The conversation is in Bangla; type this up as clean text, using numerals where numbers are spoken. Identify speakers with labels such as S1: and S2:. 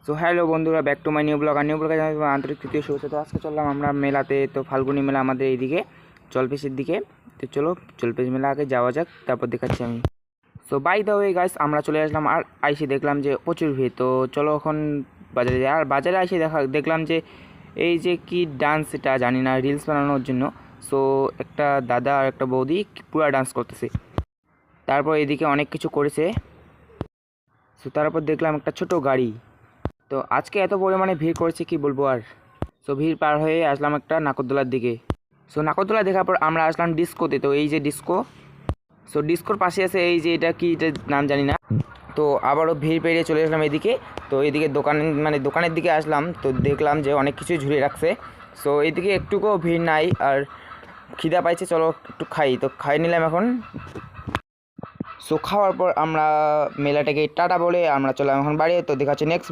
S1: সো হ্যালো বন্ধুরা, back to my new blog. আর নিউ ব্লগে জানাই তোমার আন্তরিক তৃতীয় শুভেচ্ছা। তো আজকে চললাম আমরা মেলাতে। তো ফাল্গুনি মেলা আমাদের এইদিকে জলপেশির দিকে। তো চলো জলপেশ মেলা আগে যাওয়া যাক, তারপর দেখাচ্ছি আমি। So by the way guys, আমরা চলে আসলাম আর আইসে দেখলাম যে প্রচুর ভিড়। তো চলো এখন বাজারে যাই। আর বাজারে আইসে দেখলাম যে এই যে কি ডান্স, এটা জানি না, রিলস বানানোর জন্য। সো একটা দাদা আর একটা বৌদি পুরা ডান্স করতেছে। তারপর এদিকে অনেক কিছু করেছে। সো তারপর দেখলাম একটা ছোট গাড়ি। তো আজকে এত পরিমাণে ভিড় করেছে কি বলবো আর। সো ভিড় পার হয়ে আসলাম একটা নাকরদোলার দিকে। সো নাকরদোলা দেখার পর আমরা আসলাম ডিস্কোতে। তো এই যে ডিস্কো, সো ডিস্কোর পাশে আছে এই যে এটা কি, এটা নাম জানি না। তো আবারও ভিড় পেরিয়ে চলে আসলাম এদিকে। তো এদিকে দোকানের দিকে আসলাম। তো দেখলাম যে অনেক কিছুই ঝুলিয়ে রাখছে। সো এইদিকে একটুকুও ভিড় নাই। আর খিদা পাইছে, চলো একটু খাই। তো খাই নিলাম এখন। সো খাওয়ার পর আমরা মেলাটাকে টাটা বলে আমরা চললাম এখন বাড়ি। তো দেখা হচ্ছে নেক্সট।